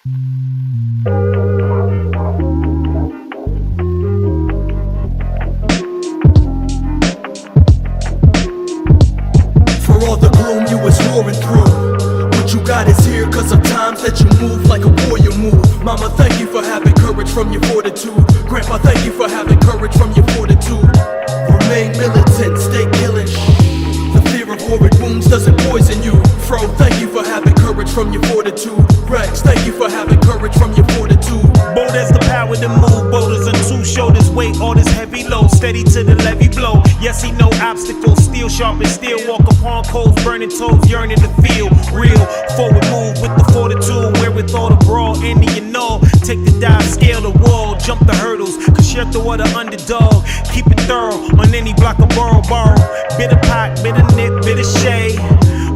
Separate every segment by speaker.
Speaker 1: For all the gloom you was roaring through, what you got is here cause of times that you move like a warrior move. Mama, thank you for having courage from your fortitude. Grandpa, thank you for having courage from your fortitude. Remain militant, stay killing. The fear of horrid wounds doesn't poison you. A.F.R.O, thank you for having courage from your fortitude. REKS, thank you for having courage from your fortitude.
Speaker 2: Bold as the power to move, boulders on two shoulders, weight all this heavy load, steady to the levee blow. Yes, he no obstacles, steel sharp and steel, walk upon coals, burning toes, yearning to feel real. Forward move with the fortitude, wherewithal to brawl, Indian all. Take the dive, scale the wall, jump the hurdles, cause you're the what underdog. Keep it thorough on any block of borrow. Bit of pot, bit of nip, bit of shade.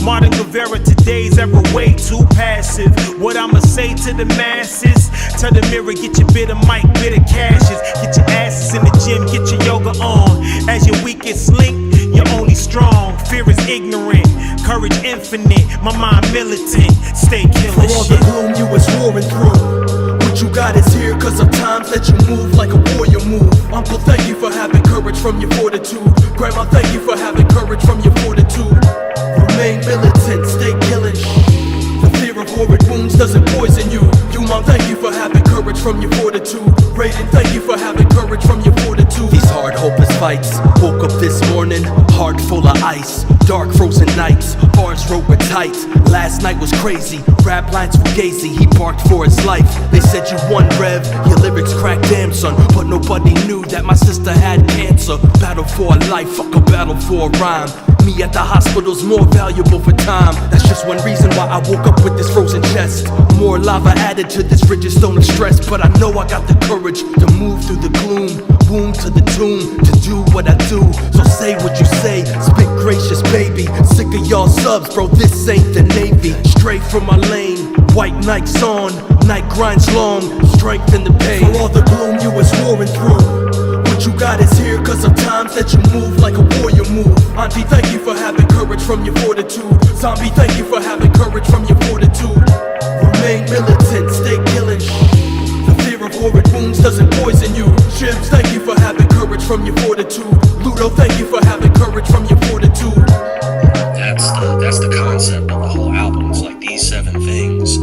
Speaker 2: Martin Guevara, today's ever way too passive. What I'ma say to the masses? Tell the mirror, get your bit of mic, bit of cashes. Get your asses in the gym, get your yoga on. As your weakest link, you're only strong. Fear is ignorant, courage infinite. My mind militant, stay killing
Speaker 1: shit. For all the gloom you was roaring through, what you got is here cause of times that you move like a warrior move. Uncle, thank you for having courage from your fortitude. Grandma, thank you for having courage from your fortitude. Remain militant, stay killing. The fear of horrid wounds doesn't poison you. uMaNg, thank you for having courage from your fortitude. Raiden, thank you for having courage from your fortitude.
Speaker 3: These hard, hopeless fights. Woke up this morning, heart full of ice. Dark, frozen nights, bars wrote were tight. Last night was crazy, rap lines were gazy. He barked for his life, they said you won, Rev. Your lyrics cracked, damn son. But nobody knew that my sister had cancer. Battle for a life, fuck a battle for a rhyme. Me at the hospital's more valuable for time. That's just one reason why I woke up with this frozen chest. More lava added to this rigid stone of stress. But I know I got the courage to move through the gloom. Womb to the tomb, to do what I do. So say what you say, spit gracious baby. Sick of y'all subs, bro, this ain't the Navy. Straight from my lane, white Nikes on. Night grinds long, strength in the pain.
Speaker 1: For all the gloom you was roaring through, what you got is here cause of times that you move like a warrior move. Auntie, thank you for having courage from your fortitude. Zombie, thank you for having courage from your fortitude. Remain militant, stay killing. The fear of horrid wounds doesn't poison you. Shibs, thank you for having courage from your fortitude. Ludo, thank you for having courage from your fortitude.
Speaker 4: That's the concept of the whole album. It's like these 7 things,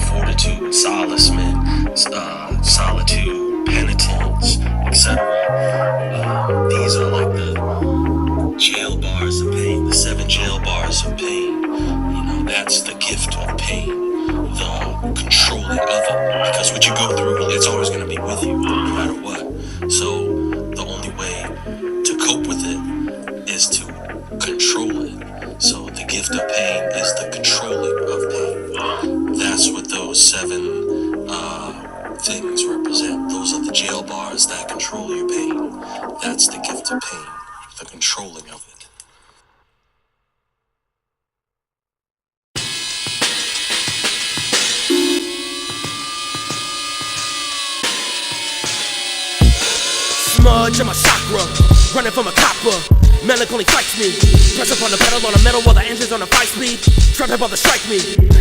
Speaker 4: fortitude, solacement, solitude, penitence, etc. These are like the jail bars of pain, the 7 jail bars of pain. That's the gift of pain, the controlling of it. Because what you go through, it's always going to be with you, no matter what. So the only way to cope with it is to control it. So the gift of pain is the controlling of pain. That's what those 7 things represent. Those are the jail bars that control your pain. That's the gift of pain, the controlling of it.
Speaker 3: Smudge in my chakra, running from a copper. Melancholy fights me. Press up on the pedal on the metal while the engine's on a 5 speed. Trap hip to strike me.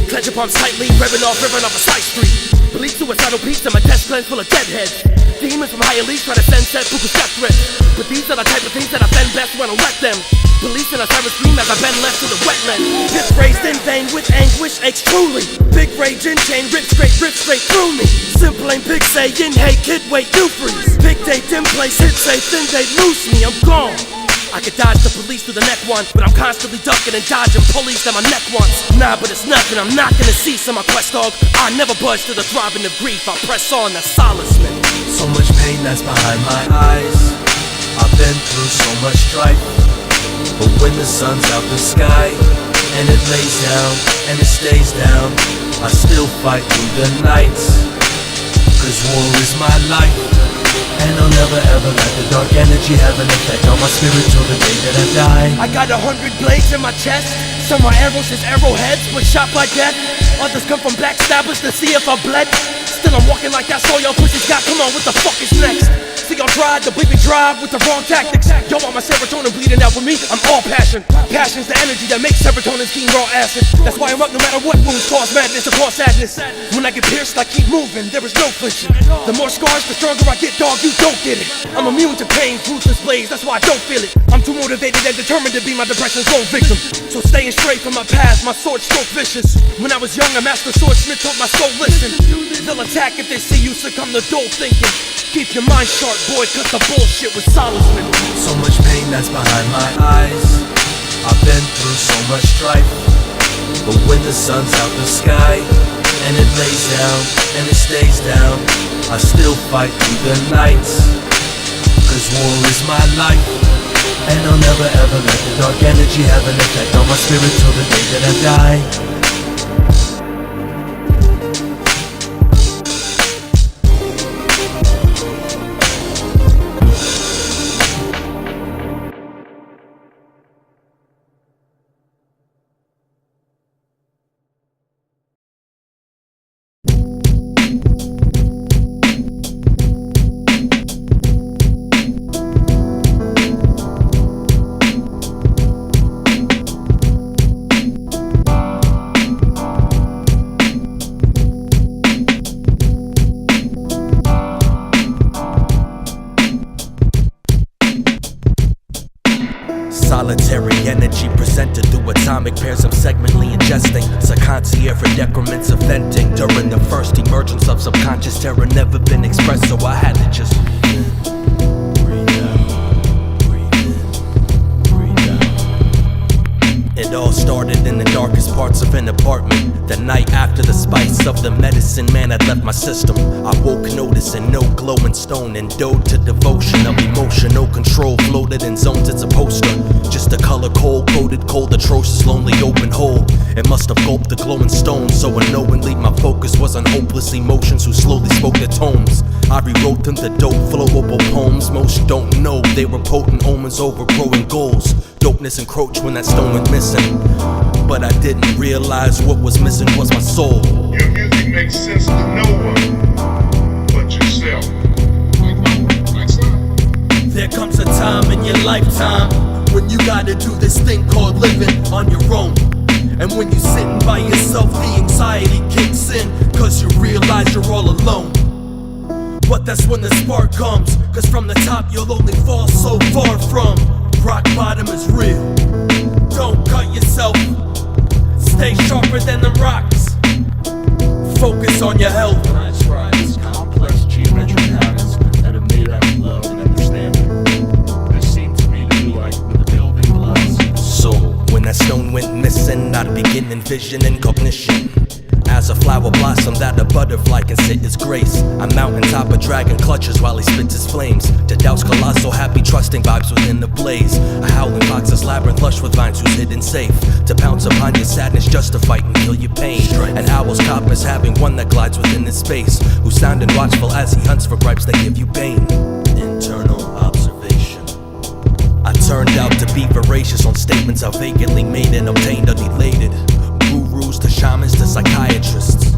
Speaker 3: Clench your palms tightly, revving off a side street. Believe suicidal peaks and my desk cleanse full of deadheads. Demons from higher leagues try to send set Buku's death threats. But these are the type of things that I bend best when I wreck them. Police in a siren scream as I bend left to the wetland. Pits raised in vain with anguish, aches truly. Big raging, chain rip straight through me. Simple ain't big saying, hey kid, wait, you freeze. Big day, dim place, hit safe, then they lose me, I'm gone. I could dodge the police through the neck once, but I'm constantly ducking and dodging police that my neck wants. Nah, but it's nothing, I'm not gonna cease on my quest, dog. I never budge to the throbbing of grief, I press on, that's Solacement.
Speaker 5: So much pain that's behind my eyes. I've been through so much strife. But when the sun's out the sky, and it lays down, and it stays down, I still fight through the nights. Cause war is my life. And I'll never ever let the dark energy have an effect on my spirit till the day that I die.
Speaker 3: I got 100 blades in my chest. Some are arrows as arrowheads, but shot by death. Others come from backstabbers to see if I bled. Still I'm walking like that's all y'all pussies got. Come on, what the fuck is next? See y'all tried to bleed me dry with the wrong tactics. Yo, all my serotonin bleeding out with me, I'm all passion. Passion's the energy that makes serotonin scheme raw acid. That's why I'm up no matter what wounds cause madness or cause sadness. When I get pierced, I keep moving, there is no flinching. The more scars, the stronger I get, dog, you don't get it. I'm immune to pain, ruthless blaze, that's why I don't feel it. I'm too motivated and determined to be my depression's lone victim. So staying straight from my past, my sword stroke vicious. When I was young, a master swordsmith taught my soul listen. They'll attack if they see you succumb to dull thinking. Keep your mind sharp, boy, cause the bullshit was Solacement.
Speaker 5: So much pain that's behind my eyes. I've been through so much strife. But when the sun's out the sky, and it lays down, and it stays down, I still fight through the nights. Cause war is my life. And I'll never ever let the dark energy have an effect on my spirit till the day that I die.
Speaker 3: Solitary energy presented through atomic pairs I'm segmentally ingesting. Sakantia for decrements of venting. During the first emergence of subconscious terror never been expressed, so I had to just breathe out, breathe in, breathe out. It all started in the darkest parts of an apartment. The night after the spice of the medicine man had left my system. I woke noticing no glowing stone, endowed to devotion of emotional control. Floated in zones, it's a poster. Just a color cold-coded, cold, atrocious, lonely, open hole. It must have gulped the glowing stone, so unknowingly my focus was on hopeless emotions who slowly spoke their tones. I rewrote them the dope, flowable poems most don't know. They were potent omens over growing goals. Dopeness encroached when that stone went missing. But I didn't realize what was missing was my soul.
Speaker 6: Your music makes sense to no one but yourself.
Speaker 1: There comes a time in your lifetime when you gotta do this thing called living on your own. And when you're sitting by yourself, the anxiety kicks in, cause you realize you're all alone. But that's when the spark comes, cause from the top you'll only fall so far from. Rock bottom is real. Don't cut yourself. Stay sharper than the rocks. Focus on your health.
Speaker 7: I try these complex geometric patterns that are made out of love and understanding. They seem to me to be like the building blocks.
Speaker 3: So, when that stone went missing, I'd begin envisioning cognition. As a flower blossom that a butterfly can sit its grace. I mount on top of dragon clutches while he spits his flames. To doubt's colossal, happy trusting vibes within the blaze. A howling fox's labyrinth lush with vines who's hidden safe. To pounce upon your sadness just to fight and kill your pain. An owl's copper's having one that glides within his space. Who's sound and watchful as he hunts for gripes that give you pain. Internal observation. I turned out to be voracious on statements I vacantly made and obtained unelated. Gurus to shamans to psychiatrists.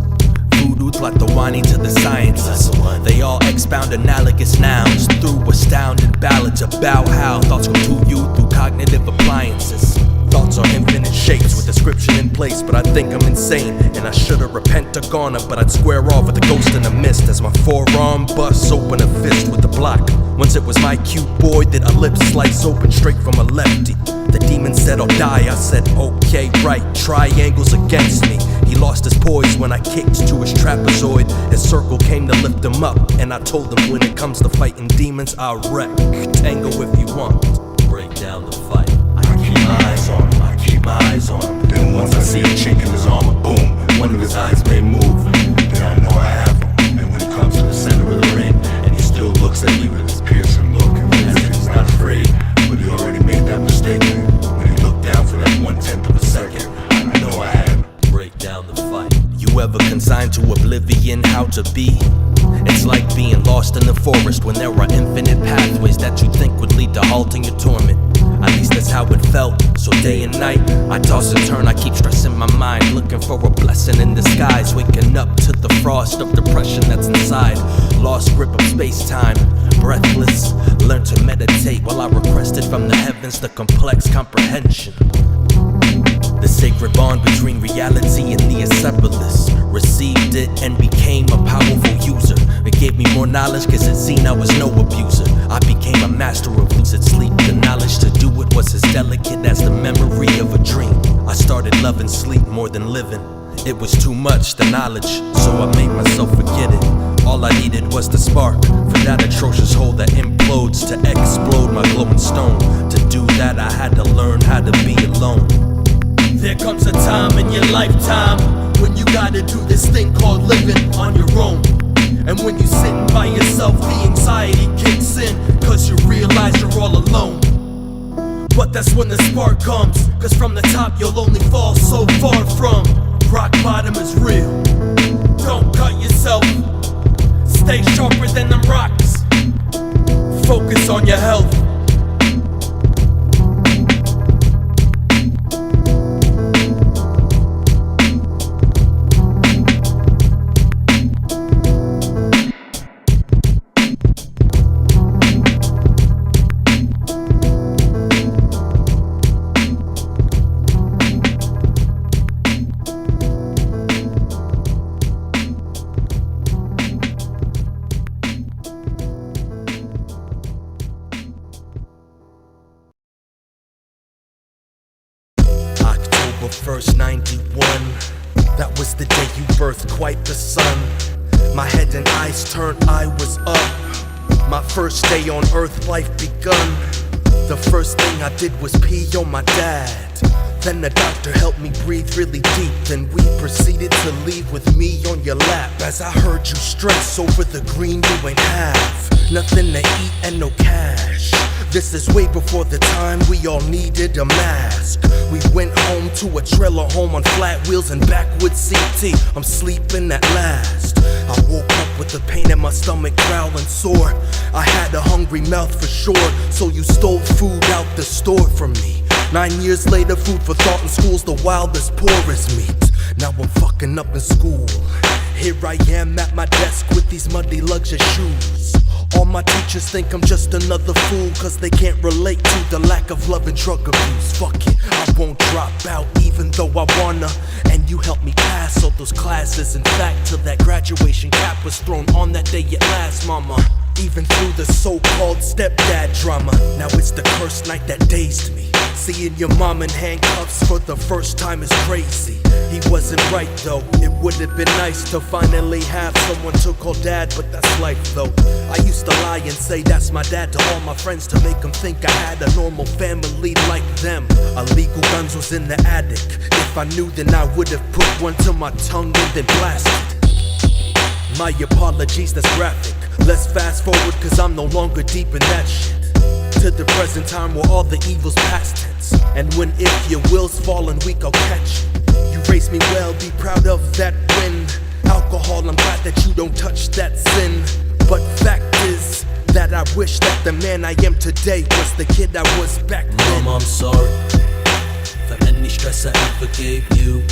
Speaker 3: Voodoo like the whining to the scientists. They all expound analogous nouns through astounding ballads about how thoughts come to you through cognitive appliances. Thoughts are infinite shapes with description in place, but I think I'm insane. And I should've repent to Garner, but I'd square off with a ghost in the mist as my forearm busts open a fist with a block. Once it was my cute boy that a lip slice open straight from a lefty. The demon said I'll die, I said okay, right, triangles against me. He lost his poise when I kicked to his trapezoid. His circle came to lift him up, and I told him when it comes to fighting demons, I'll wreck. Tango if you want, break down the fight.
Speaker 6: I keep my eyes on him, I keep my eyes on him. Then once I see a chink in his armor, boom, one of his eyes may move. Then I know I have him. And when he comes to the center of the ring, and he still looks at me with his piercing look, as if he's not afraid, but he already made that mistake. When he looked down for that 1/10 of a second, I know I had him.
Speaker 3: Break down the fight. You ever consigned to oblivion how to be? It's like being lost in the forest when there are infinite pathways that you think would lead to halting your torment. At least that's how it felt. So day and night, I toss and turn, I keep stressing my mind, looking for a blessing in disguise, waking up to the frost of depression that's inside. Lost grip of space-time, breathless, learn to meditate while I requested from the heavens the complex comprehension.
Speaker 5: The sacred bond between reality and the encephalitis. Received it and became a powerful user. It gave me more knowledge cause it seen I was no abuser. I became a master of lucid sleep. The knowledge to do it was as delicate as the memory of a dream. I started loving sleep more than living. It was too much, the knowledge, so I made myself forget it. All I needed was the spark for that atrocious hole that implodes to explode my glowing stone. To do that I had to learn how to be alone.
Speaker 1: There comes a time in your lifetime when you gotta do this thing called living on your own. And when you're sitting by yourself, the anxiety kicks in, cause you realize you're all alone. But that's when the spark comes, cause from the top you'll only fall so far from. Rock bottom is real. Don't cut yourself. Stay sharper than them rocks. Focus on your health.
Speaker 5: October 1st, 91. That was the day you birthed quite the sun. My head and eyes turned, I was up. My first day on earth, life begun. The first thing I did was pee on my dad. Then the doctor helped me breathe really deep. Then we proceeded to leave with me on your lap. As I heard you stress over the green you ain't have. Nothing to eat and no cash. This is way before the time we all needed a mask. We went home to a trailer home on flat wheels and backwoods CT. I'm sleeping at last. I woke up with the pain in my stomach growling sore. I had a hungry mouth for sure, so you stole food out the store from me. 9 years later, food for thought in school's the wildest, poorest meat. Now I'm fucking up in school. Here I am at my desk with these muddy luxury shoes. All my teachers think I'm just another fool, cause they can't relate to the lack of love and drug abuse. Fuck it, I won't drop out even though I wanna. And you helped me pass all those classes. In fact, till that graduation cap was thrown on that day at last, mama. Even through the so-called stepdad drama. Now it's the cursed night that dazed me. Seeing your mom in handcuffs for the first time is crazy. He wasn't right though. It would have been nice to finally have someone to call dad, but that's life though. I used to lie and say that's my dad to all my friends to make them think I had a normal family like them. Illegal guns was in the attic. If I knew, then I would have put one to my tongue and then blasted. My apologies, that's graphic. Let's fast forward cause I'm no longer deep in that shit. To the present time where all the evil's past tense. And when if your will's fallen weak, I'll catch you. You raised me well, be proud of that win. Alcohol, I'm glad that you don't touch that sin. But fact is that I wish that the man I am today was the kid I was back then.
Speaker 8: Mom, I'm sorry for any stress I ever gave you.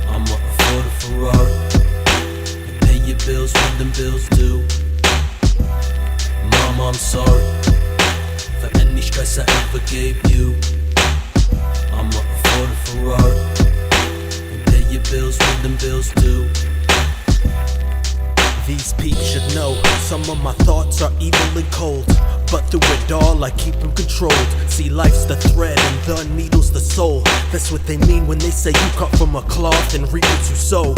Speaker 8: I'ma afford a Ferrari and pay your bills when them bills due. Mom, I'm sorry for any stress I ever gave you. I'ma afford a Ferrari and pay your bills when them bills due.
Speaker 5: These peeps should know some of my thoughts are evil and cold, but through it all I keep them controlled. See, life's the thread and the needle's the soul. That's what they mean when they say you cut from a cloth and reap what you sow.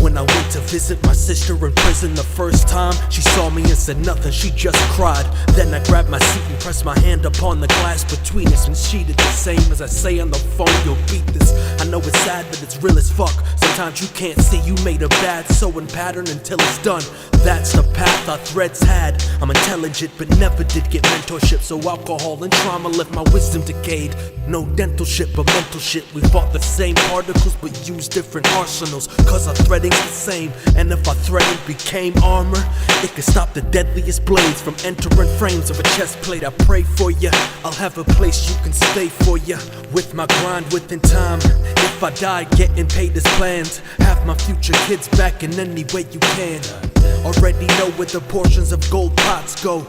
Speaker 5: When I went to visit my sister in prison the first time, she saw me and said nothing, she just cried. Then I grabbed my seat and pressed my hand upon the glass between us, and she did the same. As I say on the phone, you'll beat this. I know it's sad, but it's real as fuck. Sometimes you can't see you made a bad sewing pattern until it's done. That's the path our threads had. I'm intelligent but never did get mentorship, so alcohol and trauma left my wisdom decayed. No dental shit but mental shit. We fought the same particles but used different arsenals, cause our threading's the same. And if our threading became armor, it could stop the deadliest blades from entering frames of a chest plate. I pray for ya, I'll have a place you can stay for ya. With my grind within time, if I die getting paid as planned, have my future kids back in any way you can. Already know where the portions of gold pots go,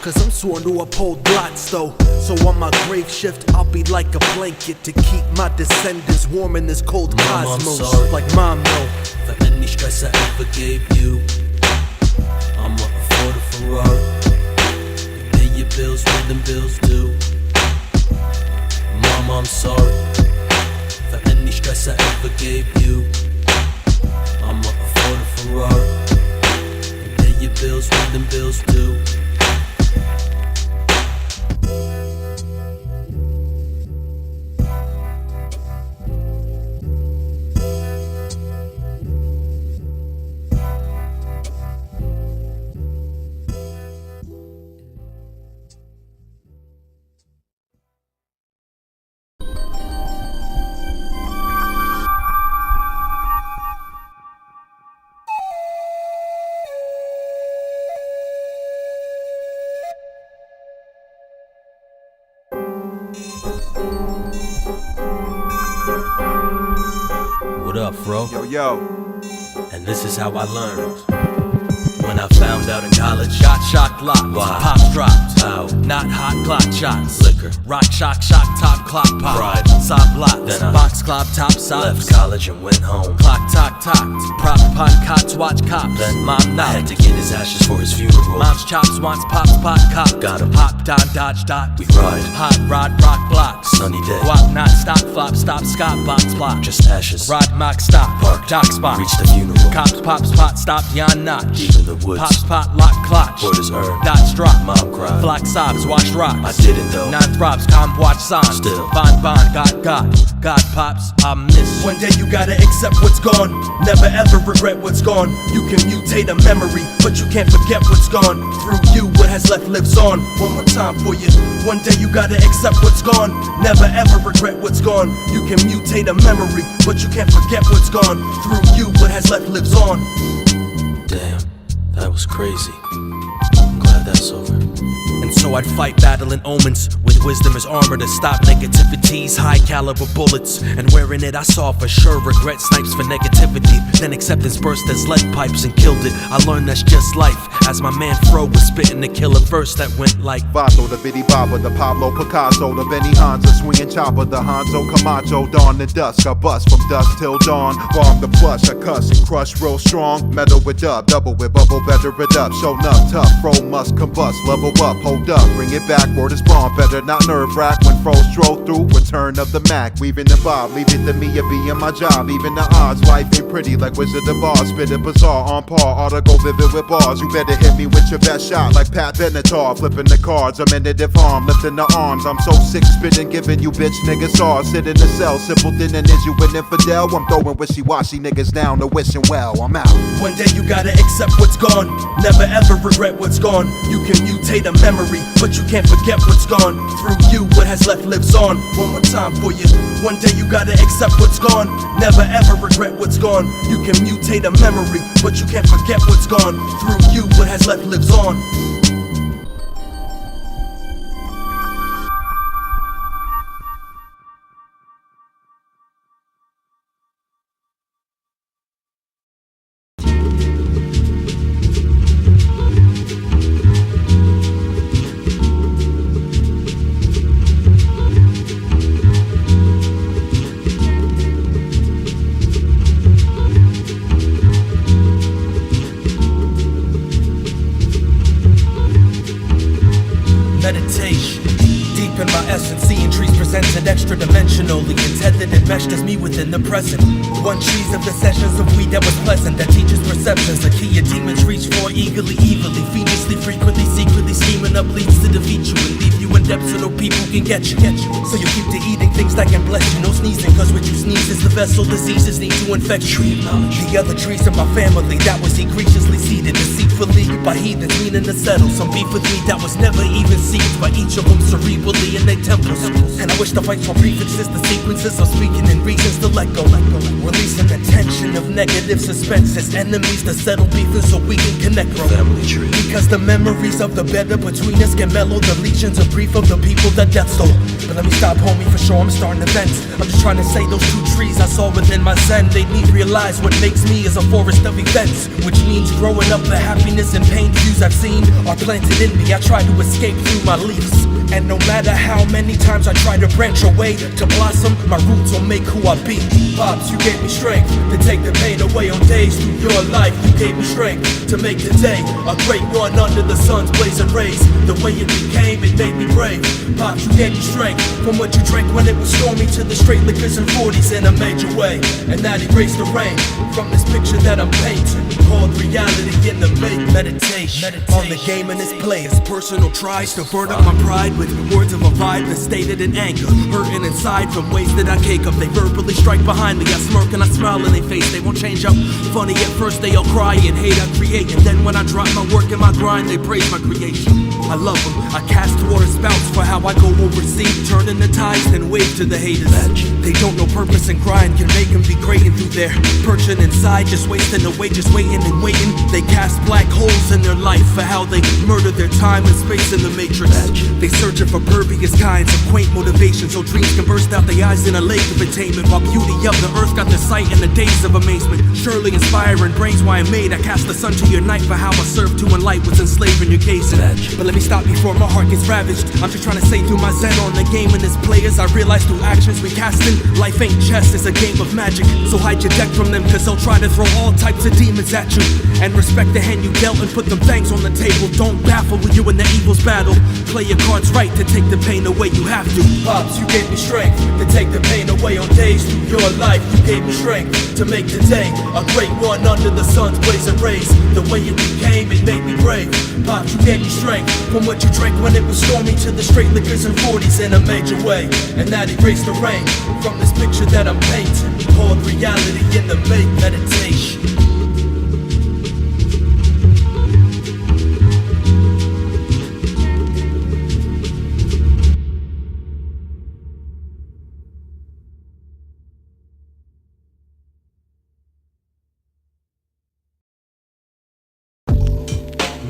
Speaker 1: cause I'm sworn to uphold lots though. So on my grave shift, I'll be like a blanket to keep my descendants warm in this cold cosmos.
Speaker 8: I'm sorry.
Speaker 1: Like mom, no.
Speaker 8: For any stress I ever gave you, I'm up for the Ferrari. You pay your bills when them bills due. Mama, I'm sorry. For any stress I ever gave you, I'm up for the Ferrari. You pay your bills when them bills due. What up, Fro?
Speaker 9: Yo.
Speaker 8: And this is how I learned. When I found out in college,
Speaker 1: Got shock locked,
Speaker 8: Why?
Speaker 1: pops dropped.
Speaker 8: how
Speaker 1: Not hot clock shots.
Speaker 8: liquor,
Speaker 1: Rock shock top clock pop.
Speaker 8: Pride.
Speaker 1: Sob blocks.
Speaker 8: Then I
Speaker 1: Box club top sobs.
Speaker 8: left college and went home.
Speaker 1: Clock tocked. Prop pot cots watch cops.
Speaker 8: Then
Speaker 1: Mom
Speaker 8: I
Speaker 1: knocked.
Speaker 8: had to get his ashes for his funeral.
Speaker 1: Mom's chops wants pops pot cop.
Speaker 8: Got him.
Speaker 1: Pop don dodge dot.
Speaker 8: We ride.
Speaker 1: Hot rod rock blocks.
Speaker 8: Sunny day.
Speaker 1: Guap not stop flop stop scott box block.
Speaker 8: Just ashes.
Speaker 1: Rod mock stop.
Speaker 8: Parked.
Speaker 1: Dock spot.
Speaker 8: Reached the funeral.
Speaker 1: Cops pops pot stop yon notch.
Speaker 8: Deep in the woods.
Speaker 1: Pops pot lock clutch.
Speaker 8: Orders earned.
Speaker 1: Dots drop.
Speaker 8: Mom cried.
Speaker 1: Flock sobs washed rocks.
Speaker 8: I didn't though.
Speaker 1: Non throbs com watch signs.
Speaker 8: Still.
Speaker 1: Bond God pops I miss. One day you gotta accept what's gone. Never ever regret what's gone. You can mutate a memory, but you can't forget what's gone. Through you, what has left lives on. One more time for you. One day you gotta accept what's gone. Never ever regret what's gone. You can mutate a memory, but you can't forget what's gone. Through you, what has left lives on.
Speaker 8: Damn, that was crazy. I'm glad that's over.
Speaker 1: And so I'd fight battling omens with wisdom as armor to stop negativity's high caliber bullets. And wearing it I saw for sure regret snipes for negativity. Then acceptance burst as lead pipes and killed it. I learned that's just life. As my man Fro was spitting the killer verse that went like
Speaker 9: Vato, the bitty baba, the Pablo Picasso, the Benny Hansa, swinging chopper, the Hanzo Camacho, dawn to dusk. I bust from dusk till dawn. Bomb the plush, I cuss and crush real strong. Metal with dub, double with bubble, better it up. Show enough tough, Fro must combust, level up, hold up, bring it back. Word is bomb, better not nerve rack. When Fro stroll through, return of the Mac, weaving the bob, leave it to me, it being my job. Even the odds, life ain't pretty like Wizard of Oz. Spit it bizarre, on par, ought to go vivid with bars. You better hit me with your best shot like Pat Benatar. Flipping the cards, amended arm, lifting the arms. I'm so sick spitting, giving you bitch niggas are. Sit in the cell, simpleton and is you an infidel? I'm throwing wishy-washy niggas down to wishing well, I'm out.
Speaker 1: one day you gotta accept what's gone. Never ever regret what's gone. You can mutate a memory, but you can't forget what's gone. Through you, what has left lives on. One more time for you. One day you gotta accept what's gone. Never ever regret what's gone. You can mutate a memory, but you can't forget what's gone. Through you, what has left lives on. Meditation, deep in my essence, seeing trees presented extra dimensionally, and tethered and meshed as me within the present. One trees of the sessions of weed that was pleasant, that teaches perceptions, the key your demons reach for eagerly, evilly, fiendishly, frequently, secretly scheming up leads to defeat you and leave you in depth so no people can get you. So you keep to eating things that can bless you, no sneezing, cause what you sneeze is the vessel diseases need to infect you. The other trees of my family, that was egregiously seeded deceitfully by heathens meaning to settle some beef with me that was never even seen by each of them cerebrally in their temples.
Speaker 3: And I wish the fights were brief, it's just the sequences of speaking and reasons to let go. Releasing the tension of negative suspense as enemies to settle beefing so we can connect, bro.
Speaker 4: Family tree.
Speaker 3: Because the memories of the better between us can mellow the legions of grief of the people that death stole. But let me stop, homie, for sure I'm starting to vent. I'm just trying to say those two trees I saw within my zen, they need realize what makes me is a forest of events, which means growing up the happiness and pain views I've seen are planted in me. I try to escape through my leaves, and no matter how many times I try to branch away to blossom, my roots will make who I be. Pops, you gave me strength to take the pain away on days through your life. You gave me strength to make today a great one under the sun's blazing rays. The way it became, it made me brave. Pops, you gave me strength from what you drank when it was stormy to the straight liquors and 40s in a major way. And that erased the rain from this picture that I'm painting, called reality in the meditation. On the game and its players, personal tries to burn up my pride with words of a vibe that's stated in anger, hurting inside from ways that I cake up. They verbally strike behind me, I smirk and I smile in their face. They won't change up. Funny at first they all cry and hate I create, and then when I drop my work and my grind, they praise my creation. I love them, I cast water spouts for how I go overseas, turning the tides then wave to the haters. They don't know purpose and grind can make them degrading through their perching inside, just wasting away, just waiting and waiting. They cast black holes in their life for how they murder their time and space in the matrix. They searching for pervious kinds of quaint motivation so dreams can burst out their eyes in a lake of attainment, while beauty of the earth got the sight in the days of amazement. Surely inspiring brains why I'm made. I cast the sun to your night for how I serve to enlight what's enslaving your gazing. But let me stop before my heart gets ravaged. I'm just trying to say through my zen on the game and its players, I realize through actions we casting, life ain't chess, it's a game of magic. So hide your deck from them, cause they'll try to throw all types of demons at you. And respect the hand you dealt and put them thanks on the table. Don't baffle with you in the evil's battle. Play your cards right to take the pain away, you have to. Pops, you gave me strength to take the pain away on days through your life. You gave me strength to make today a great one under the sun's blazing rays. The way it became, it made me brave. Pops, you gave me strength from what you drank when it was stormy to the straight liquors and 40s in a major way. And that erased the rain from this picture that I'm painting, called reality in the meditation.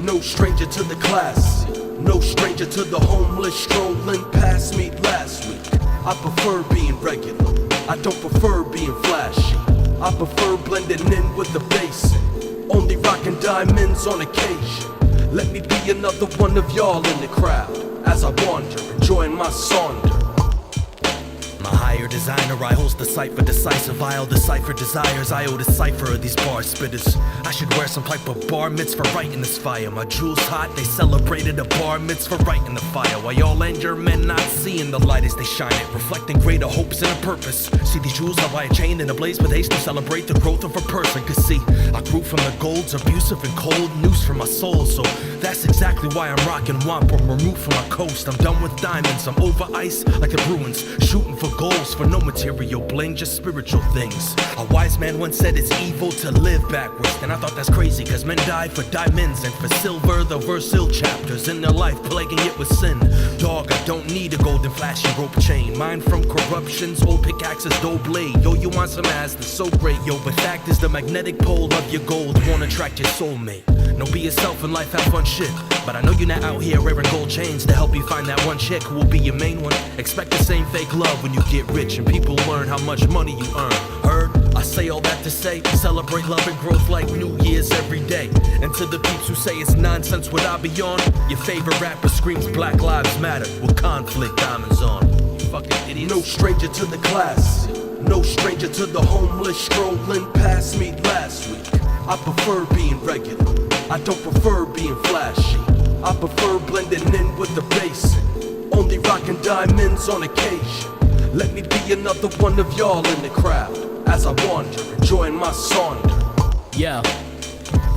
Speaker 3: No stranger to the class, no stranger to the homeless strolling past me last week. I prefer being regular, I don't prefer being flashy. I prefer blending in with the basic, only rocking diamonds on occasion. Let me be another one of y'all in the crowd as I wander, enjoying my sonder. My higher designer, I host the cipher decisive. I'll decipher desires, I owe the cipher of these bar spitters. I should wear some type of bar mitts for writing this fire. My jewels hot, they celebrated a bar mitts for writing the fire. While y'all and your men not seeing the light as they shine it, reflecting greater hopes and a purpose. See these jewels, I buy a chain and a blaze with haste to celebrate the growth of a person. Cause see, I grew from the gold's abusive and cold news for my soul. So that's exactly why I'm rocking womp. I'm removed from my coast, I'm done with diamonds. I'm over ice like the Bruins, shooting for goals for no material bling, just spiritual things. A wise man once said it's evil to live backwards, and I thought that's crazy cause men die for diamonds and for silver. The verse ill chapters in their life plaguing it with sin. Dog, I don't need a golden flashy rope chain, mine from corruption's old pickaxes, dull blade. Yo, you want some ass that's so great, yo, but fact is the magnetic pole of your gold won't attract your soulmate. No, be yourself in life, have fun shit. But I know you're not out here wearing gold chains to help you find that one chick who will be your main one. Expect the same fake love when you get rich and people learn how much money you earn. Heard? I say all that to say, celebrate love and growth like New Year's every day. And to the peeps who say it's nonsense what I be on, your favorite rapper screams Black Lives Matter with conflict diamonds on. You fucking idiots. No stranger to the class, no stranger to the homeless strolling past me last week. I prefer being regular, I don't prefer being flashy. I prefer blending in with the basic, only rocking diamonds on occasion. Let me be another one of y'all in the crowd as I wander, enjoying my sonder.
Speaker 10: Yeah,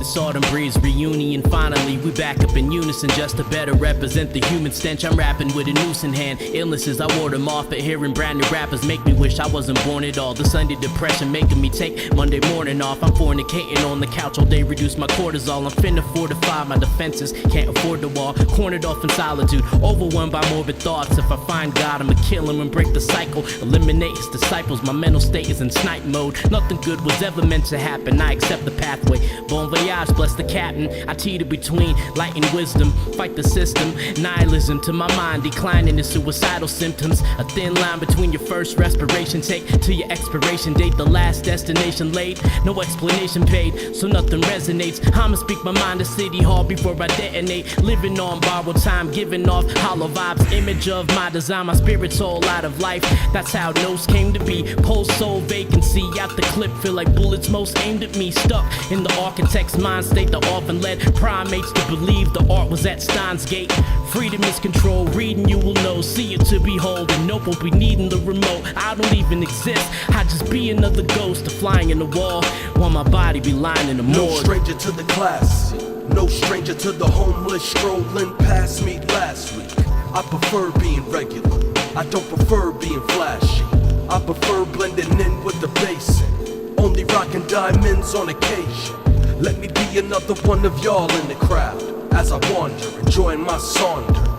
Speaker 10: this autumn breeze reunion. Finally, we back up in unison just to better represent the human stench. I'm rapping with a noose in hand. Illnesses, I ward them off, but hearing brand new rappers make me wish I wasn't born at all. The Sunday depression making me take Monday morning off. I'm fornicating on the couch all day, reduce my cortisol. I'm finna fortify my defenses, can't afford the wall. Cornered off in solitude, overwhelmed by morbid thoughts. If I find God, I'ma kill him and break the cycle. Eliminate his disciples, my mental state is in snipe mode. Nothing good was ever meant to happen, I accept the pathway. Bon voyage, bless the captain. I teeter between light and wisdom, fight the system. Nihilism to my mind, declining the suicidal symptoms. A thin line between your first respiration take to your expiration date. The last destination late, no explanation paid, so nothing resonates. I'ma speak my mind to City Hall before I detonate. Living on borrowed time, giving off hollow vibes. Image of my design, my spirit's all out of life. That's how notes came to be. Post soul vacancy out the clip, feel like bullets most aimed at me. Stuck in the architect's mind state that often led primates to believe the art was at Steins Gate. Freedom is control, reading you will know. See it to behold, and nope, won't be needing the remote. I don't even exist, I just be another ghost flying in the wall, while my body be lying in the morgue.
Speaker 1: No stranger to the class, no stranger to the homeless strolling past me last week. I prefer being regular, I don't prefer being flashy. I prefer blending in with the basic, only rocking diamonds on occasion. Let me be another one of y'all in the crowd as I wander, enjoying my sonder.